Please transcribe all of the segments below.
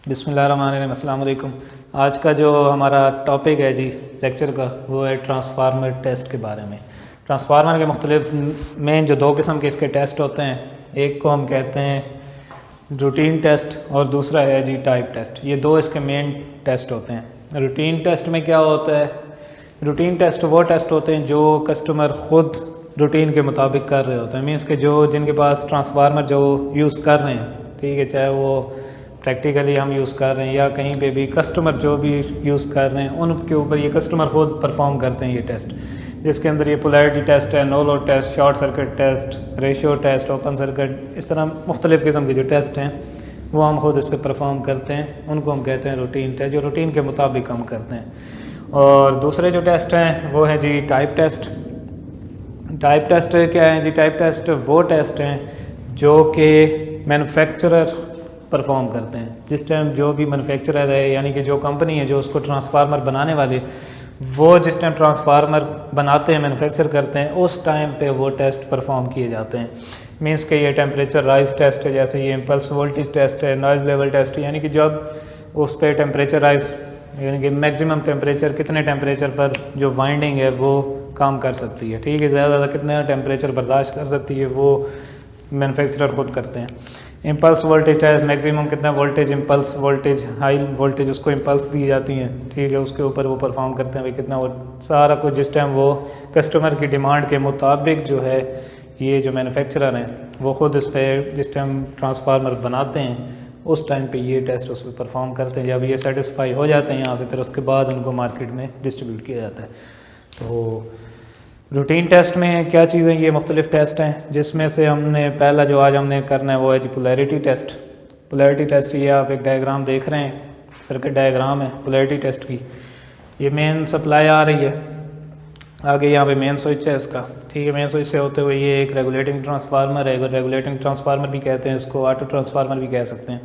बिस्मिल्लाहिर्रहमानिर्रहीम। अस्सलाम वालेकुम। आज का जो हमारा टॉपिक है जी लेक्चर का, वो है ट्रांसफार्मर टेस्ट के बारे में। ट्रांसफार्मर के मुख्तलिफ मेन जो दो किस्म के इसके टेस्ट होते हैं, एक को हम कहते हैं रूटीन टेस्ट और दूसरा है जी टाइप टेस्ट। ये दो इसके मेन टेस्ट होते हैं। रूटीन टेस्ट में क्या होता है? रूटीन टेस्ट वो टेस्ट होते हैं जो कस्टमर ख़ुद रूटीन के मुताबिक कर रहे होते हैं। मीन्स के जो जिनके पास ट्रांसफार्मर जो यूज़ कर रहे हैं, ठीक है, चाहे वो प्रैक्टिकली हम यूज़ कर रहे हैं या कहीं पे भी कस्टमर जो भी यूज़ कर रहे हैं, उनके ऊपर ये कस्टमर खुद परफॉर्म करते हैं ये टेस्ट, जिसके अंदर ये पोलैरिटी टेस्ट है, no load test, short circuit test, ratio test, open circuit, इस तरह मुख्तलिफ़ किस्म के जो टेस्ट हैं वो हम खुद इस पर परफॉर्म करते हैं। उनको हम कहते हैं रूटीन टेस्ट, जो रूटीन के मुताबिक हम करते हैं। और दूसरे जो टेस्ट हैं वो हैं जी टाइप टेस्ट। टाइप टेस्ट क्या है जी? टाइप टेस्ट वो टेस्ट हैं जो कि मैन्युफैक्चरर परफॉर्म करते हैं। जिस टाइम जो भी मैन्युफैक्चरर है, यानी कि जो कंपनी है जो उसको ट्रांसफार्मर बनाने वाले, वो जिस टाइम ट्रांसफार्मर बनाते हैं, मैन्युफैक्चर करते हैं, उस टाइम पे वो टेस्ट परफॉर्म किए जाते हैं। मींस के ये टेम्परेचर राइज टेस्ट है, जैसे ये इम्पल्स वोल्टेज टेस्ट है, नॉइज़ लेवल टेस्ट है, यानी कि जब उस पर टेम्परेचर राइज, यानी कि मैक्सिमम टेम्परेचर, कितने टेम्परेचर पर जो वाइंडिंग है वो काम कर सकती है, ठीक है, ज़्यादा कितना टेम्परेचर बर्दाश्त कर सकती है, वो मैन्युफैक्चरर खुद करते हैं। इम्पल्स वोल्टेज टेस्ट, मैक्सिमम कितना voltage, impulse voltage, high voltage उसको इम्पल्स दी जाती हैं, ठीक है, उसके ऊपर वो परफॉर्म करते हैं भाई कितना वो सारा कुछ जिस टाइम वो कस्टमर की डिमांड के मुताबिक जो है ये जो मैन्युफैक्चरर हैं वो ख़ुद इस पर जिस टाइम ट्रांसफार्मर बनाते हैं उस टाइम पे ये टेस्ट उस पर परफॉर्म करते हैं। जब ये सेटिस्फाई हो जाते हैं यहाँ से, फिर उसके बाद उनको मार्केट में डिस्ट्रीब्यूट किया जाता है। तो रूटीन टेस्ट में क्या चीज़ें, ये मुख्तलिफ टेस्ट हैं, जिसमें से हमने पहला जो आज हमने करना है वो है जी पोलैरिटी टेस्ट। पोलैरिटी टेस्ट, ये आप एक डायग्राम देख रहे हैं, सर्किट डायग्राम है पोलैरिटी टेस्ट की। ये मेन सप्लाई आ रही है, आगे यहाँ पे मेन स्विच है इसका, ठीक है। मेन स्विच से होते हुए ये एक रेगुलेटिंग ट्रांसफार्मर है, रेगुलेटिंग ट्रांसफार्मर भी कहते हैं इसको, ऑटो ट्रांसफार्मर भी कह सकते हैं,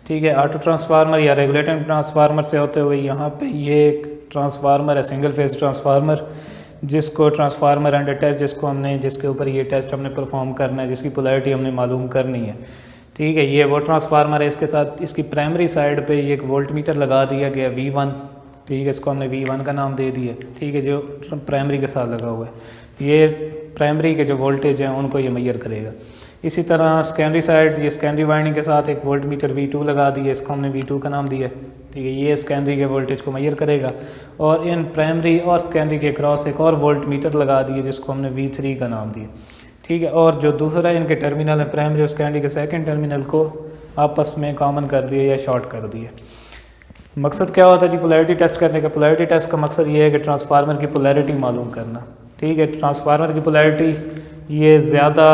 ठीक है। ऑटो ट्रांसफार्मर या रेगुलेटिंग ट्रांसफार्मर से होते हुए यहाँ पे ये एक ट्रांसफार्मर है, सिंगल फेज ट्रांसफार्मर, जिसको ट्रांसफार्मर अंडर टेस्ट, जिसके ऊपर ये टेस्ट हमने परफॉर्म करना है, जिसकी पोलैरिटी हमने मालूम करनी है, ठीक है। ये वो ट्रांसफार्मर है, इसके साथ इसकी प्राइमरी साइड पे एक वोल्ट मीटर लगा दिया गया V1, ठीक है, इसको हमने V1 का नाम दे दिया, ठीक है, जो प्राइमरी के साथ लगा हुआ है। ये प्राइमरी के जो वोल्टेज हैं उनको ये मेजर करेगा। इसी तरह सेकेंडरी साइड, ये सेकेंडरी वाइंडिंग के साथ एक वोल्ट मीटर V2 लगा दिया, इसको हमने V2 का नाम दिया, ठीक है। ये सेकेंडरी के वोल्टेज को मेजर करेगा। और इन प्राइमरी और सेकेंडरी के क्रॉस एक और वोल्ट मीटर लगा दिए, जिसको हमने V3 का नाम दिया, ठीक है। और जो दूसरा इनके टर्मिनल है, प्राइमरी और सेकेंडरी के सेकेंड टर्मिनल को आपस में कॉमन कर दिया या शॉर्ट कर दिया। मकसद क्या होता है जी पोलैरिटी टेस्ट करने का? पोलैरिटी टेस्ट का मकसद ये है कि ट्रांसफार्मर की पोलैरिटी मालूम करना, ठीक है। ट्रांसफार्मर की पोलैरिटी ये ज़्यादा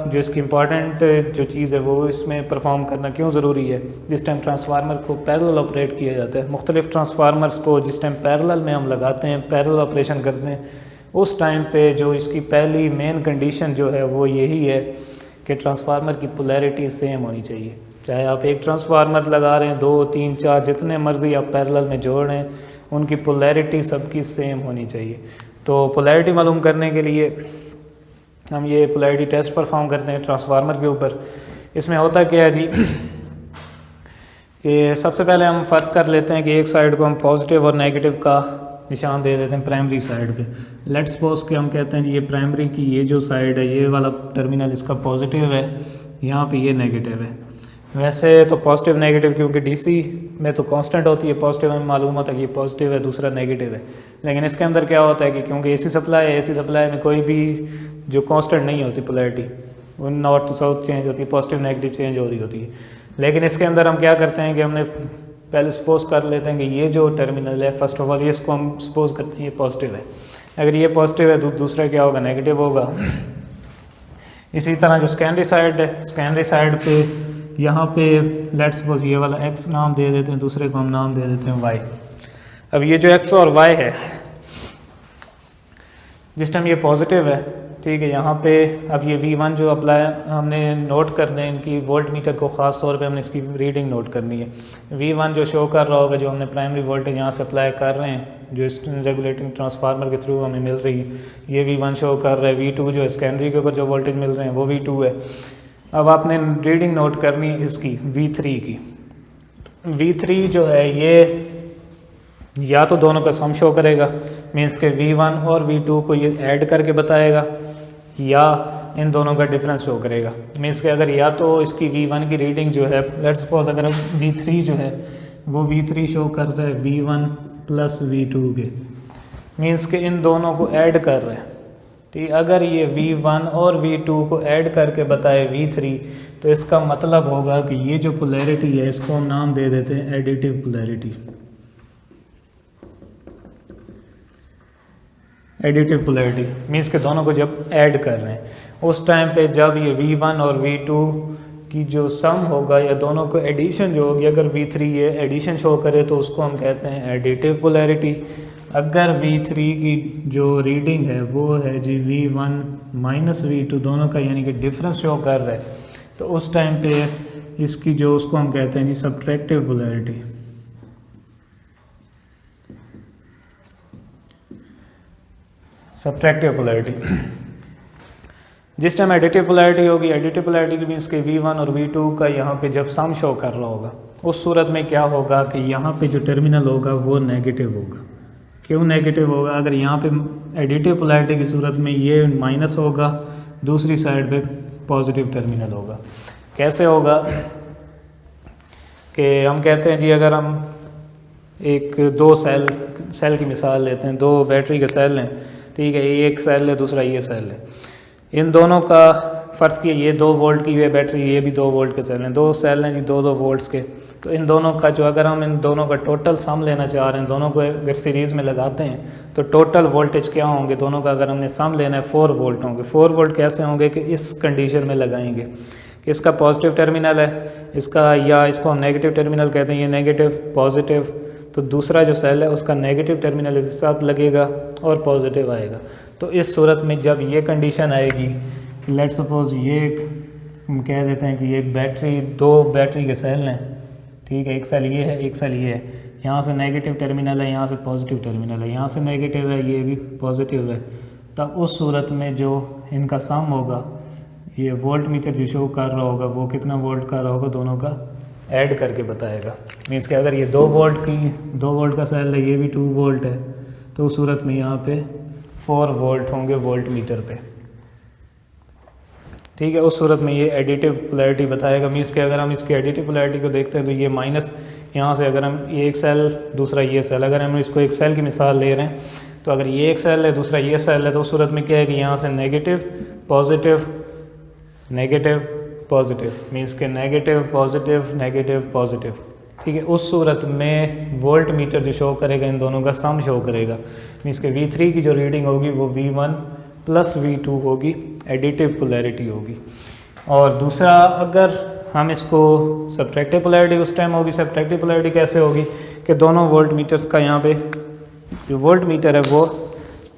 जो इसकी इम्पॉर्टेंट जो चीज़ है वो इसमें परफॉर्म करना क्यों ज़रूरी है? जिस टाइम ट्रांसफार्मर को पैरेलल ऑपरेट किया जाता है, मुख्तलिफ ट्रांसफार्मर्स को जिस टाइम पैरेलल में हम लगाते हैं, पैरेलल ऑपरेशन करते हैं, उस टाइम पे जो इसकी पहली मेन कंडीशन जो है वो यही है कि ट्रांसफार्मर की पोलैरिटी सेम होनी चाहिए। चाहे आप एक ट्रांसफार्मर लगा रहे हैं, 2, 3, 4, जितने मर्जी आप पैरेलल में जोड़ रहे हैं, उनकी पोलैरिटी सबकी सेम होनी चाहिए। तो पोलैरिटी मालूम करने के लिए हम ये पोलैरिटी टेस्ट परफॉर्म करते हैं ट्रांसफार्मर के ऊपर। इसमें होता क्या है जी कि सबसे पहले हम फ़र्ज़ कर लेते हैं कि एक साइड को हम पॉजिटिव और नेगेटिव का निशान दे देते हैं प्राइमरी साइड पे। लेट्स सपोज कि हम कहते हैं जी ये प्राइमरी की ये जो साइड है, ये वाला टर्मिनल इसका पॉजिटिव है, यहाँ पे ये नेगेटिव है। वैसे तो पॉजिटिव नेगेटिव क्योंकि डीसी में तो कांस्टेंट होती है, पॉजिटिव में मालूम होता है कि ये पॉजिटिव है, दूसरा नेगेटिव है। लेकिन इसके अंदर क्या होता है कि क्योंकि एसी सप्लाई है, एसी सप्लाई में कोई भी जो कांस्टेंट नहीं होती पोलैरिटी, वो नॉर्थ टू साउथ चेंज होती है, पॉजिटिव नेगेटिव चेंज हो रही होती है। लेकिन इसके अंदर हम क्या करते हैं कि हमने पहले सपोज कर लेते हैं कि ये जो टर्मिनल है, फर्स्ट ऑफ ऑल ये इसको हम सपोज करते हैं ये पॉजिटिव है। अगर ये पॉजिटिव है तो दूसरा क्या होगा? नेगेटिव होगा। इसी तरह जो सेकेंडरी साइड है, सेकेंडरी साइड पे यहाँ पे लेट्स सपोज ये वाला x नाम दे देते हैं, दूसरे को हम नाम दे देते हैं y। अब ये जो x और y है, जिस टाइम ये पॉजिटिव है, ठीक है, यहाँ पे अब ये V1 जो अप्लाई हमने नोट करने हैं, इनकी वोल्ट मीटर को ख़ास तौर पे हमने इसकी रीडिंग नोट करनी है। V1 जो शो कर रहा होगा, जो हमने प्राइमरी वोल्टेज यहाँ से अप्लाई कर रहे हैं, जो इस रेगुलेटिंग ट्रांसफार्मर के थ्रू हमें मिल रही है, ये V1 शो कर रहा है। V2 जो सेकेंडरी के ऊपर जो वोल्टेज मिल रहे हैं वो V2 है। अब आपने रीडिंग नोट करनी है इसकी V3 की। V3 जो है ये या तो दोनों का सम शो करेगा, मीन्स के V1 और V2 को ये ऐड करके बताएगा, या इन दोनों का डिफरेंस शो करेगा। मीन्स के अगर या तो इसकी V1 की रीडिंग जो है, लेट्स सपोज अगर V3 जो है वो V3 शो कर रहा है V1 प्लस V2 के, मीन्स के इन दोनों को ऐड कर रहे हैं। ठीक, अगर ये V1 और V2 को ऐड करके बताए V3, तो इसका मतलब होगा कि ये जो पोलैरिटी है इसको हम नाम दे देते हैं additive polarity. Additive polarity means के दोनों को जब ऐड कर रहे हैं उस टाइम पे जब ये V1 और V2 की जो सम होगा या दोनों को एडिशन जो होगी, अगर V3 ये एडिशन शो करे तो उसको हम कहते हैं एडिटिव पोलैरिटी। अगर V3 की जो रीडिंग है वो है जी V1 माइनस V2 दोनों का यानी कि डिफरेंस शो कर रहा है, तो उस टाइम पे इसकी जो उसको हम कहते हैं जी सब्ट्रैक्टिव पोलैरिटी। सब्ट्रैक्टिव पोलैरिटी जिस टाइम एडिटिव पोलैरिटी होगी, एडिटिव पोलैरिटी मीन्स के V1 और V2 का यहाँ पे जब सम शो कर रहा होगा, उस सूरत में क्या होगा कि यहाँ पे जो टर्मिनल होगा वो नेगेटिव होगा। क्यों नेगेटिव होगा? अगर यहाँ पे एडिटिव पोलैरिटी की सूरत में ये माइनस होगा, दूसरी साइड पे पॉजिटिव टर्मिनल होगा। कैसे होगा कि हम कहते हैं जी अगर हम एक दो सेल की मिसाल लेते हैं, दो बैटरी के सेल हैं, ठीक है, ये एक सेल है दूसरा ये सेल है, इन दोनों का फ़र्ज़ किया ये 2 वोल्ट की ये बैटरी, ये भी 2 वोल्ट के सेल हैं, 2 सेल हैं जी 2-2 वोल्ट्स के। तो इन दोनों का जो अगर हम इन दोनों का टोटल सम लेना चाह रहे हैं, दोनों को अगर सीरीज़ में लगाते हैं तो टोटल वोल्टेज क्या होंगे दोनों का, अगर हमने सम लेना है 4 वोल्ट होंगे। 4 वोल्ट कैसे होंगे कि इस कंडीशन में लगाएंगे कि इसका पॉजिटिव टर्मिनल है इसका, या इसको हम नेगेटिव टर्मिनल कहते हैं, ये नेगेटिव पॉजिटिव, तो दूसरा जो सेल है उसका नेगेटिव टर्मिनल इसके साथ लगेगा और पॉजिटिव आएगा। तो इस सूरत में जब ये कंडीशन आएगी, लेट्स सपोज ये हम कह देते हैं कि ये बैटरी 2 बैटरी के सेल हैं, ठीक है, एक सेल ये है एक सेल ये है, यहाँ से नेगेटिव टर्मिनल है यहाँ से पॉजिटिव टर्मिनल है, यहाँ से नेगेटिव है ये भी पॉजिटिव है। तब उस सूरत में जो इनका सम होगा, ये वोल्ट मीटर जो शो कर रहा होगा वो कितना वोल्ट कर रहा होगा दोनों का ऐड करके बताएगा। मीन्स कि अगर ये 2 वोल्ट का सेल है, ये भी 2 वोल्ट है, तो उस सूरत में यहाँ पे 4 वोल्ट होंगे वोल्ट मीटर पे, ठीक है। उस सूरत में ये एडिटिव पोलैरिटी बताएगा। मीन्स कि अगर हम इसकी एडिटिव पोलैरिटी को देखते हैं तो ये माइनस यहाँ से, अगर हम ये एक सेल दूसरा ये सेल, अगर हम इसको एक सेल की मिसाल ले रहे हैं, तो अगर ये एक सेल है दूसरा ये सेल है, तो उस सूरत में क्या है कि यहाँ से negative positive negative positive, means के नेगेटिव पॉजिटिव, ठीक है। उस सूरत में वोल्ट मीटर जो शो करेगा इन दोनों का सम शो करेगा। मीन्स के V3 की जो रीडिंग होगी वो V1 प्लस V2 होगी, एडिटिव पोलैरिटी होगी। और दूसरा अगर हम इसको सब्ट्रैक्टिव पोलैरिटी उस टाइम होगी। सब्ट्रैक्टिव पोलैरिटी कैसे होगी कि दोनों वोल्ट मीटर्स का यहाँ पे जो वोल्ट मीटर है वो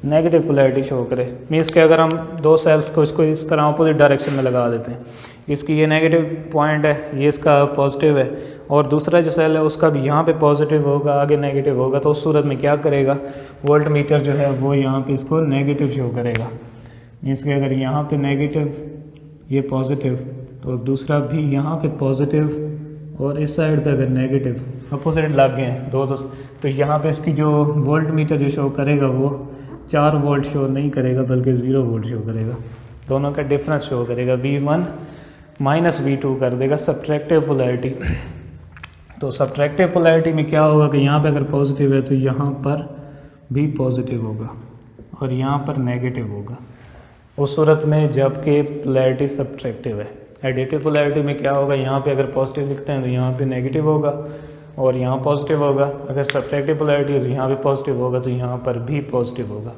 नेगेटिव पोलैरिटी शो करे। मीन्स के अगर हम 2 सेल्स को इसको इस तरह अपोजिट डायरेक्शन में लगा देते हैं, इसकी ये नेगेटिव पॉइंट है, ये इसका पॉजिटिव है, और दूसरा जो सेल है उसका भी यहाँ पे पॉजिटिव होगा, आगे नेगेटिव होगा, तो उस सूरत में क्या करेगा, वोल्ट मीटर जो है वो यहाँ पे इसको नेगेटिव शो करेगा। मीन्स के अगर यहाँ पे नेगेटिव ये पॉजिटिव, तो दूसरा भी यहाँ पे पॉजिटिव, और इस साइड पे अगर नेगेटिव, अपोजिट लग गए हैं दो, तो यहाँ पे इसकी जो वोल्ट मीटर जो शो करेगा वो 4 वोल्ट शो नहीं करेगा बल्कि 0 वोल्ट शो करेगा। दोनों का डिफरेंस शो करेगा, V1 माइनस V2 कर देगा सब्ट्रैक्टिव पोलैरिटी। तो सब्ट्रैक्टिव पोलैरिटी में क्या होगा कि यहाँ पे अगर पॉजिटिव है तो यहाँ पर भी पॉजिटिव होगा और यहाँ पर नेगेटिव होगा, उस सूरत में जबकि पोलैरिटी सब्ट्रैक्टिव है। एडिटिव पोलैरिटी में क्या होगा, यहाँ पे अगर पॉजिटिव लिखते हैं तो यहाँ पे नेगेटिव होगा और यहाँ पॉजिटिव होगा। अगर सब्ट्रैक्टिव पोलैरिटी है तो यहाँ पे पॉजिटिव होगा तो यहाँ पर भी पॉजिटिव होगा।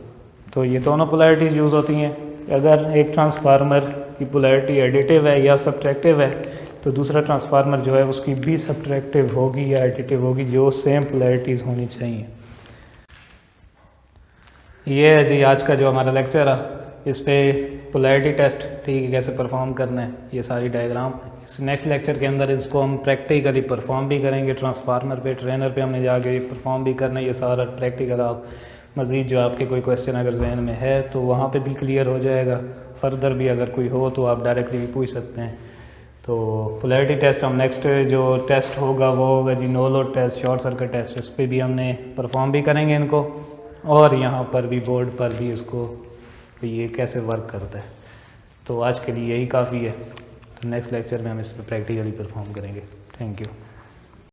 तो ये दोनों पोलैरिटीज़ यूज़ होती हैं। अगर एक ट्रांसफार्मर की पोलैरिटी एडिटिव है या सब्ट्रैक्टिव है तो दूसरा ट्रांसफार्मर जो है उसकी भी सब्ट्रैक्टिव होगी या एडिटिव होगी, जो सेम पोलैरिटीज़ होनी चाहिए। ये है जी आज का जो हमारा लेक्चर है, इस पे पोलैरिटी टेस्ट, ठीक है, कैसे परफॉर्म करना है, ये सारी डायग्राम। इस नेक्स्ट लेक्चर के अंदर इसको हम प्रैक्टिकली परफॉर्म भी करेंगे, ट्रांसफार्मर पे ट्रेनर पे हमने जाके परफॉर्म भी करना है। ये सारा प्रैक्टिकल आप मज़ीद जो आपके कोई क्वेश्चन अगर जहन में है तो वहाँ पे भी क्लियर हो जाएगा। फर्दर भी अगर कोई हो तो आप डायरेक्टली भी पूछ सकते हैं। तो पोलैरिटी टेस्ट हम नेक्स्ट जो टेस्ट होगा वो होगा जी no load test, short circuit test. इस पर भी हमने परफॉर्म भी करेंगे इनको, और यहाँ पर भी बोर्ड पर भी इसको ये कैसे वर्क करता है। तो आज के लिए यही काफ़ी है। तो नेक्स्ट लेक्चर में हम इस पर प्रैक्टिकली परफॉर्म करेंगे। Thank you.